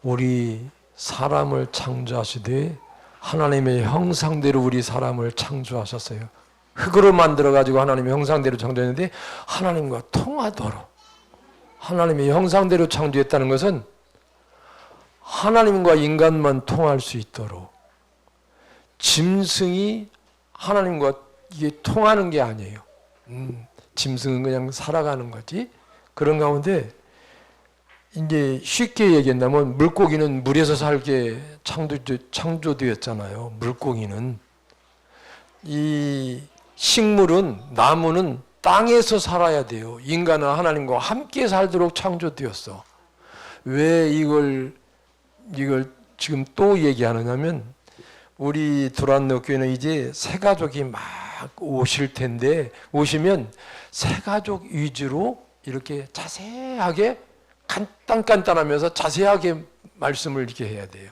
우리 사람을 창조하시되 하나님의 형상대로 우리 사람을 창조하셨어요. 흙으로 만들어가지고 하나님의 형상대로 창조했는데 하나님과 통하도록 하나님의 형상대로 창조했다는 것은 하나님과 인간만 통할 수 있도록 짐승이 하나님과 이게 통하는 게 아니에요. 짐승은 그냥 살아가는 거지. 그런 가운데 이제 쉽게 얘기한다면 물고기는 물에서 살게 창조되었잖아요. 물고기는. 이 식물은, 나무는 땅에서 살아야 돼요. 인간은 하나님과 함께 살도록 창조되었어. 왜 이걸 지금 또 얘기하느냐면 우리 두란노 교회는 이제 새가족이 막 오실 텐데 오시면 새가족 위주로 이렇게 자세하게 간단하면서 자세하게 말씀을 이렇게 해야 돼요.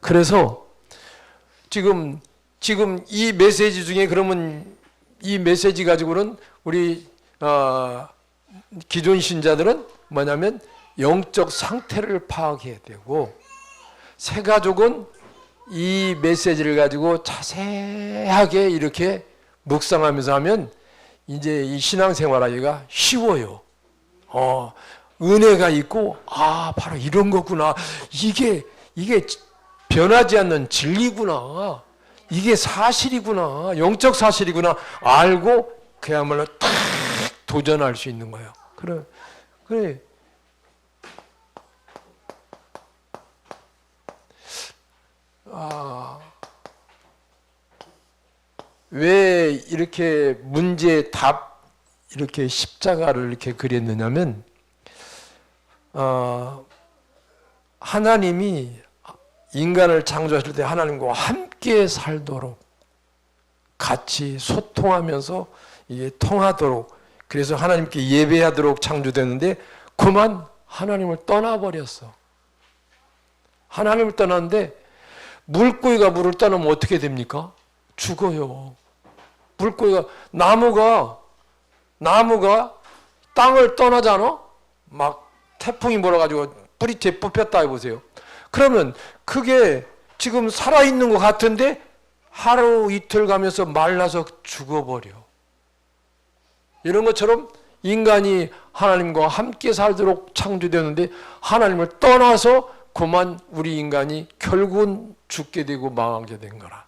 그래서 지금 이 메시지 중에 그러면 이 메시지 가지고는 우리 기존 신자들은 뭐냐면 영적 상태를 파악해야 되고 새가족은 이 메시지를 가지고 자세하게 이렇게 묵상하면서 하면 이제 이 신앙생활하기가 쉬워요. 은혜가 있고 바로 이런 거구나. 이게 변하지 않는 진리구나. 이게 사실이구나. 영적 사실이구나. 알고 그야말로 탁 도전할 수 있는 거예요. 그래. 왜 이렇게 문제 답 이렇게 십자가를 이렇게 그렸느냐면 하나님이 인간을 창조하실 때 하나님과 함께 살도록 같이 소통하면서 이게 통하도록 그래서 하나님께 예배하도록 창조됐는데 그만 하나님을 떠나버렸어. 하나님을 떠났는데 물고기가 물을 떠나면 어떻게 됩니까? 죽어요. 물고기가 나무가 땅을 떠나잖아. 막 태풍이 몰아가지고 뿌리째 뽑혔다 해보세요. 그러면 그게 지금 살아있는 것 같은데 하루 이틀 가면서 말라서 죽어버려. 이런 것처럼 인간이 하나님과 함께 살도록 창조되었는데 하나님을 떠나서 그만 우리 인간이 결국은 죽게 되고 망하게 된 거라.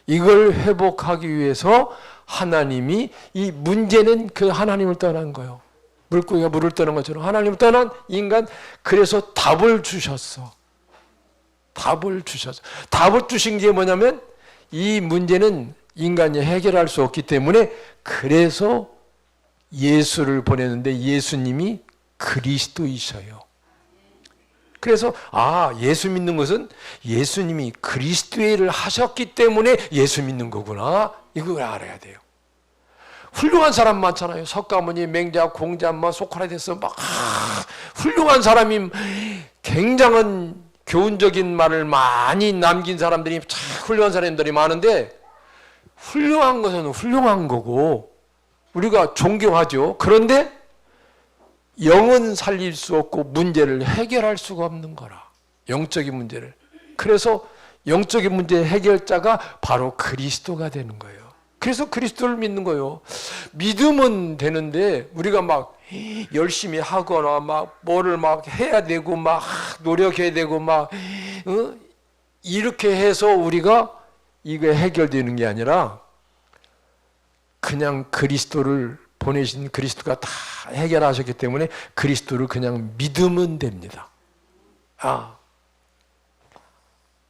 이걸 회복하기 위해서 하나님이 이 문제는 그 하나님을 떠난 거예요. 물고기가 물을 떠난 것처럼 하나님을 떠난 인간 그래서 답을 주셨어. 답을 주신 게 뭐냐면 이 문제는 인간이 해결할 수 없기 때문에 그래서 예수를 보냈는데 예수님이 그리스도이셔요. 그래서 예수 믿는 것은 예수님이 그리스도의 일을 하셨기 때문에 예수 믿는 거구나. 이걸 알아야 돼요. 훌륭한 사람 많잖아요. 석가모니, 맹자, 공자, 소크라테스 훌륭한 사람이 굉장한 교훈적인 말을 많이 남긴 사람들이 참 훌륭한 사람들이 많은데 훌륭한 것은 훌륭한 거고 우리가 존경하죠. 그런데 영은 살릴 수 없고 문제를 해결할 수가 없는 거라. 영적인 문제를. 그래서 영적인 문제 해결자가 바로 그리스도가 되는 거예요. 그래서 그리스도를 믿는 거예요. 믿으면 되는데 우리가 막 열심히 하거나 뭐를 해야 되고 노력해야 되고 이렇게 해서 우리가 이게 해결되는 게 아니라 그냥 그리스도를 보내신 그리스도가 다 해결하셨기 때문에 그리스도를 그냥 믿으면 됩니다.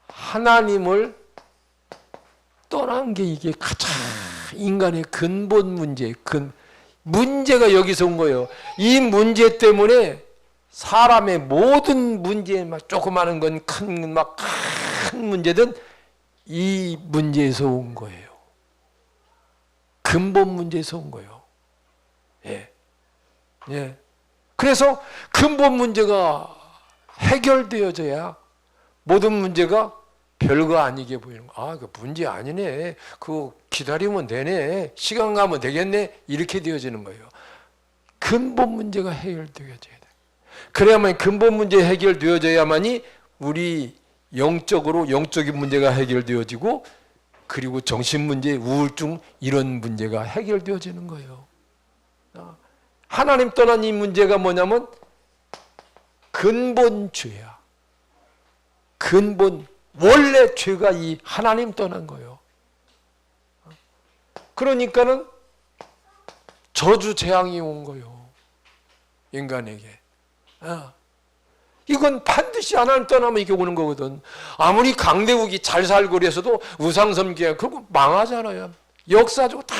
하나님을 떠난 게 이게 가장 인간의 근본 문제가 여기서 온 거예요. 이 문제 때문에 사람의 모든 문제, 조그마한 건 큰 문제든 이 문제에서 온 거예요. 근본 문제에서 온 거예요. 그래서 근본 문제가 해결되어져야 모든 문제가 별거 아니게 보이는 거. 그 문제 아니네. 그거 기다리면 되네. 시간 가면 되겠네. 이렇게 되어지는 거예요. 근본 문제가 해결되어져야 돼. 그래야만 근본 문제 해결되어져야만이 우리 영적으로 영적인 문제가 해결되어지고 그리고 정신 문제, 우울증 이런 문제가 해결되어지는 거예요. 하나님 떠난 이 문제가 뭐냐면 근본 죄야. 근본 원래 죄가 이 하나님 떠난 거예요. 그러니까는 저주 재앙이 온 거예요. 인간에게. 이건 반드시 하나님 떠나면 이게 오는 거거든. 아무리 강대국이 잘 살고 그래서도 우상섬기가 결국 망하잖아요. 역사적으로 다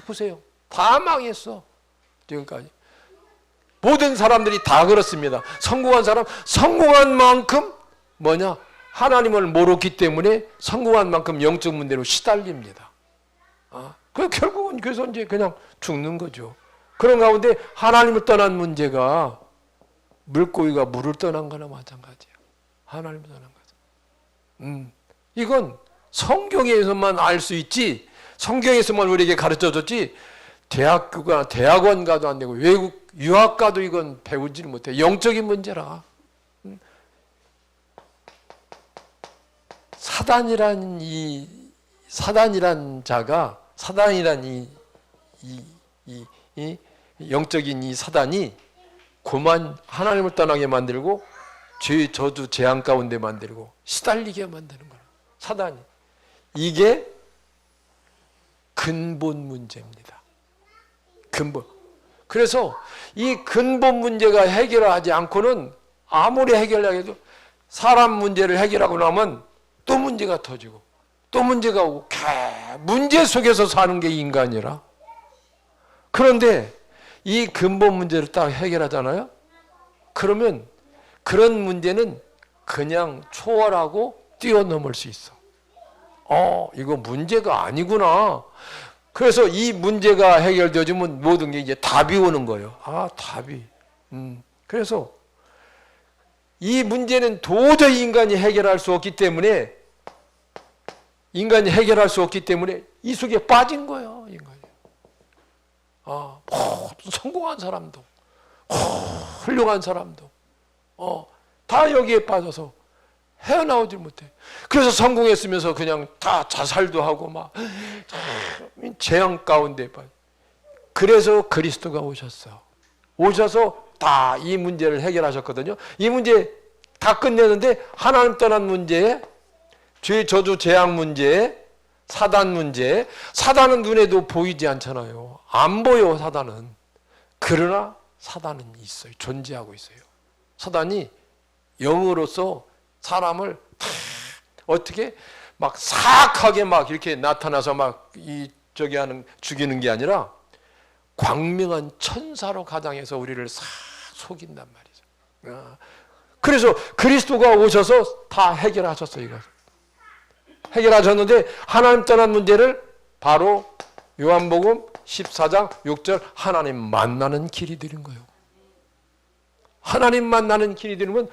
보세요. 다 망했어. 지금까지. 모든 사람들이 다 그렇습니다. 성공한 사람, 성공한 만큼 뭐냐? 하나님을 모르기 때문에 성공한 만큼 영적 문제로 시달립니다. 그 결국은 그래서 이제 그냥 죽는 거죠. 그런 가운데 하나님을 떠난 문제가 물고기가 물을 떠난 거나 마찬가지예요. 하나님을 떠난 거죠. 이건 성경에서만 알 수 있지, 성경에서만 우리에게 가르쳐 줬지, 대학원 가도 안 되고 외국 유학 가도 이건 배우지를 못해. 영적인 문제라. 사단이란 자가, 사단이란 이 영적인 이 사단이 고만 하나님을 떠나게 만들고 죄, 저주, 재앙 가운데 만들고 시달리게 만드는 거예요. 사단이. 이게 근본 문제입니다. 근본. 그래서 이 근본 문제가 해결하지 않고는 아무리 해결하게 해도 사람 문제를 해결하고 나면 또 문제가 터지고 또 문제가 오고 문제 속에서 사는 게 인간이라. 그런데 이 근본 문제를 딱 해결하잖아요. 그러면 그런 문제는 그냥 초월하고 뛰어넘을 수 있어. 이거 문제가 아니구나. 그래서 이 문제가 해결되어지면 모든 게 이제 답이 오는 거예요. 답이. 그래서 이 문제는 도저히 인간이 해결할 수 없기 때문에 이 속에 빠진 거예요. 인간이. 성공한 사람도, 훌륭한 사람도, 다 여기에 빠져서 헤어나오질 못해. 그래서 성공했으면서 그냥 다 자살도 하고 막 재앙 가운데 빠져. 그래서 그리스도가 오셔서 다 이 문제를 해결하셨거든요. 이 문제 다 끝내는데 하나님 떠난 문제에 죄, 저주, 재앙 문제, 사단 문제. 사단은 눈에도 보이지 않잖아요. 안 보여, 사단은. 그러나 사단은 있어요. 존재하고 있어요. 사단이 영으로서 사람을 어떻게 막 사악하게 막 이렇게 나타나서 막 죽이는 게 아니라 광명한 천사로 가장해서 우리를 싹 속인단 말이죠. 그래서 그리스도가 오셔서 다 해결하셨어요. 이거. 해결하셨는데 하나님 떠난 문제를 바로 요한복음 14장 6절 하나님 만나는 길이 되는 거예요. 하나님 만나는 길이 되면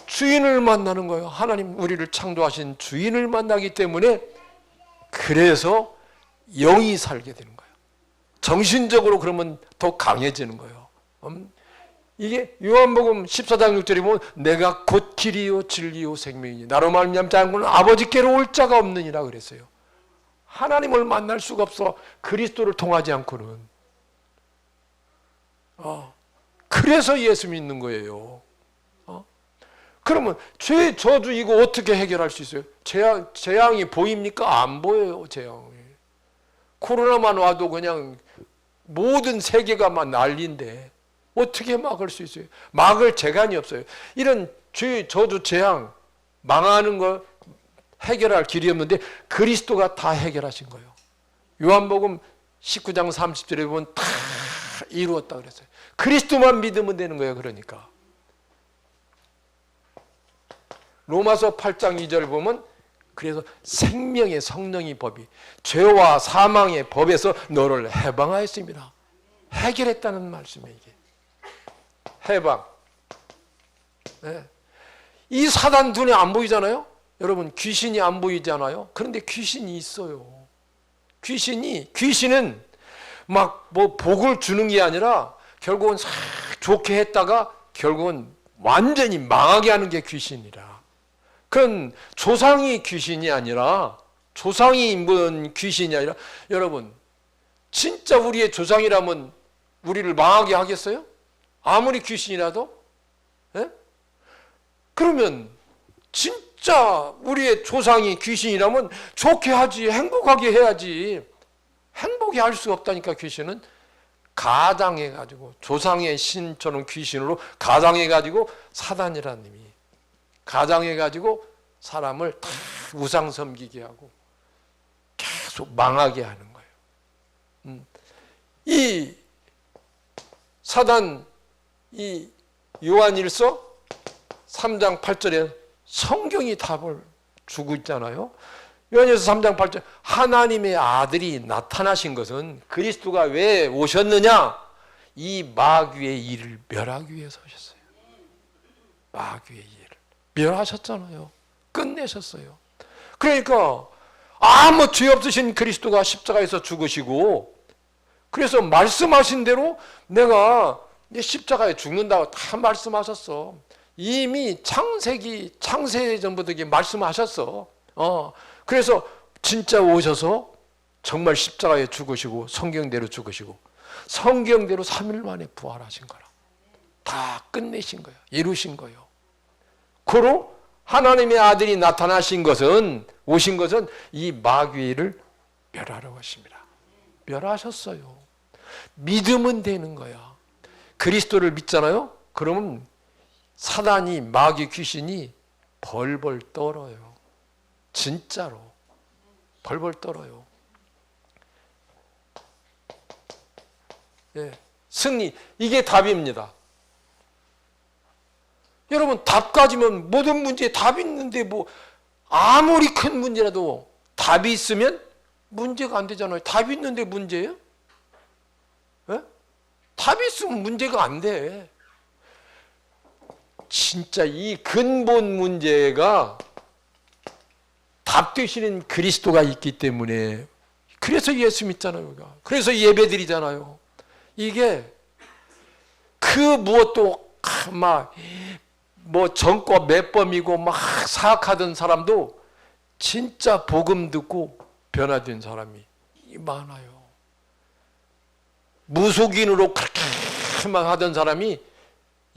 주인을 만나는 거예요. 하나님 우리를 창조하신 주인을 만나기 때문에 그래서 영이 살게 되는 거예요. 정신적으로 그러면 더 강해지는 거예요. 이게 요한복음 14장 6절에 보면 내가 곧 길이요 진리요 생명이니 나로 말미암지 않고는 아버지께로 올 자가 없느니라 그랬어요. 하나님을 만날 수가 없어. 그리스도를 통하지 않고는. 그래서 예수 믿는 거예요. 그러면 죄, 저주 이거 어떻게 해결할 수 있어요? 재앙이 보입니까? 안 보여요. 재앙이. 코로나만 와도 그냥 모든 세계가 막 난리인데 어떻게 막을 수 있어요? 막을 재간이 없어요. 이런 죄, 저주, 재앙 망하는 거 해결할 길이 없는데 그리스도가 다 해결하신 거예요. 요한복음 19장 30절에 보면 다 이루었다 그랬어요. 그리스도만 믿으면 되는 거예요. 그러니까 로마서 8장 2절 보면 그래서 생명의 성령의 법이 죄와 사망의 법에서 너를 해방하였습니다. 해결했다는 말씀이에요. 이게 해방. 네. 이 사단 눈에 안 보이잖아요. 여러분 귀신이 안 보이잖아요. 그런데 귀신이 있어요. 귀신은 막 뭐 복을 주는 게 아니라 결국은 싹 좋게 했다가 결국은 완전히 망하게 하는 게 귀신이라. 그건 조상이 귀신이 아니라, 조상이 뭔 귀신이 아니라, 여러분 진짜 우리의 조상이라면 우리를 망하게 하겠어요? 아무리 귀신이라도? 예? 그러면 진짜 우리의 조상이 귀신이라면 좋게 하지, 행복하게 해야지. 행복히 할 수 없다니까. 귀신은 가당해가지고, 조상의 신처럼 귀신으로 가당해가지고, 사단이라는 놈이 가당해가지고 사람을 다 우상 섬기게 하고 계속 망하게 하는 거예요. 이 사단, 이 요한일서 3장 8절에 성경이 답을 주고 있잖아요. 요한일서 3장 8절, 하나님의 아들이 나타나신 것은, 그리스도가 왜 오셨느냐? 이 마귀의 일을 멸하기 위해서 오셨어요. 마귀의 일을 멸하셨잖아요. 끝내셨어요. 그러니까 아무 죄 없으신 그리스도가 십자가에서 죽으시고, 그래서 말씀하신 대로 내가 십자가에 죽는다고 다 말씀하셨어. 이미 창세 전부터 말씀하셨어. 그래서 진짜 오셔서 정말 십자가에 죽으시고 성경대로 죽으시고 성경대로 3일 만에 부활하신 거라. 다 끝내신 거예요. 이루신 거예요. 그로 하나님의 아들이 나타나신 것은, 오신 것은 이 마귀를 멸하러 오십니다. 멸하셨어요. 믿으면 되는 거야. 그리스도를 믿잖아요? 그러면 사단이, 마귀 귀신이 벌벌 떨어요. 진짜로 벌벌 떨어요. 예, 승리, 이게 답입니다. 여러분, 답 가지면 모든 문제에 답이 있는데, 뭐 아무리 큰 문제라도 답이 있으면 문제가 안 되잖아요. 답이 있는데 문제예요? 예? 답이 있으면 문제가 안 돼. 진짜 이 근본 문제가 답 되시는 그리스도가 있기 때문에, 그래서 예수 믿잖아요. 우리가. 그래서 예배 드리잖아요. 이게 그 무엇도 막 뭐 전과 몇 범이고 막 사악하던 사람도 진짜 복음 듣고 변화된 사람이 많아요. 무속인으로 그렇게 막 하던 사람이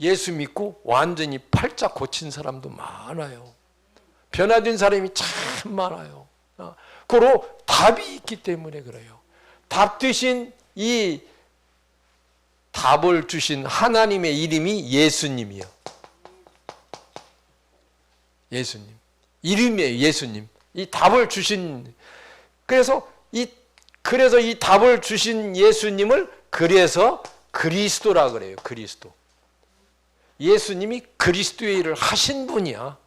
예수 믿고 완전히 팔자 고친 사람도 많아요. 변화된 사람이 참 많아요. 그로 답이 있기 때문에 그래요. 답 되신, 이 답을 주신 하나님의 이름이 예수님이요. 예수님. 이름이에요, 예수님. 이 답을 주신, 그래서 이 답을 주신 예수님을 그래서 그리스도라 그래요. 그리스도. 예수님이 그리스도의 일을 하신 분이야.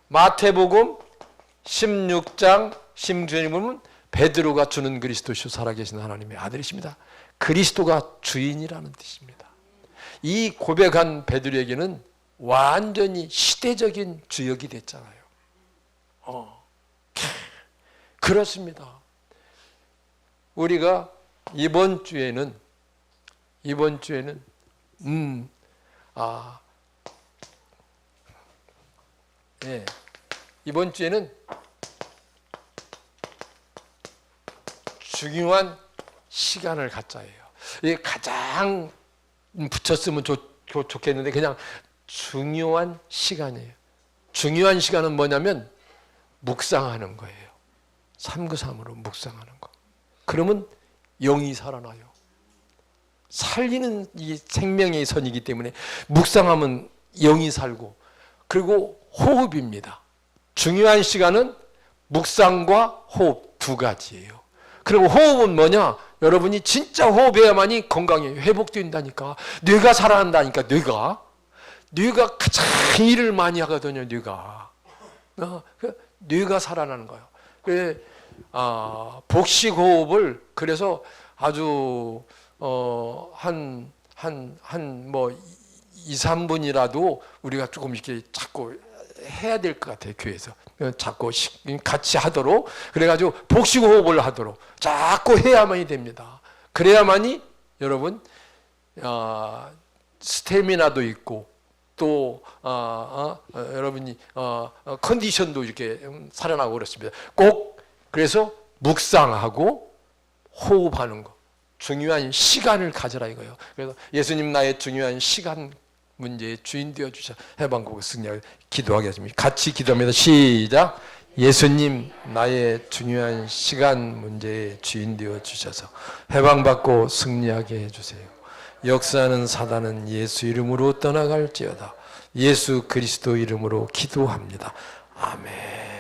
마태복음 16장 16절에 보면 베드로가 주는 그리스도시요 살아계신 하나님의 아들이십니다. 그리스도가 주인이라는 뜻입니다. 이 고백한 베드로에게는 완전히 시대적인 주역이 됐잖아요. 그렇습니다. 우리가 이번 주에는 이번 주에는 중요한 시간을 갖자예요. 이게 가장 붙였으면 좋겠는데 그냥 중요한 시간이에요. 중요한 시간은 뭐냐면 묵상하는 거예요. 393으로 묵상하는 거. 그러면 영이 살아나요. 살리는 이 생명의 선이기 때문에 묵상하면 영이 살고, 그리고 호흡입니다. 중요한 시간은 묵상과 호흡 두 가지예요. 그리고 호흡은 뭐냐? 여러분이 진짜 호흡해야만이 건강이 회복된다니까. 뇌가 살아난다니까. 뇌가 가장 일을 많이 하거든요. 뇌가 살아나는 거예요. 복식 호흡을 그래서 아주 뭐 2, 3분이라도 우리가 조금 이렇게 자꾸 해야 될 것 같아요. 교회에서 자꾸 같이 하도록, 그래가지고 복식 호흡을 하도록 자꾸 해야만이 됩니다. 그래야만이 여러분 스태미나도 있고 또 여러분이 컨디션도 이렇게 살아나고 그렇습니다. 꼭 그래서 묵상하고 호흡하는 거, 중요한 시간을 가져라 이거예요. 그래서 예수님 나의 중요한 시간 문제의 주인 되어 주셔 해방곡 승리하게 기도하겠습니다. 같이 기도합니다. 시작. 예수님 나의 중요한 시간 문제의 주인 되어 주셔서 해방받고 승리하게 해주세요. 역사하는 사단은 예수 이름으로 떠나갈지어다. 예수 그리스도 이름으로 기도합니다. 아멘.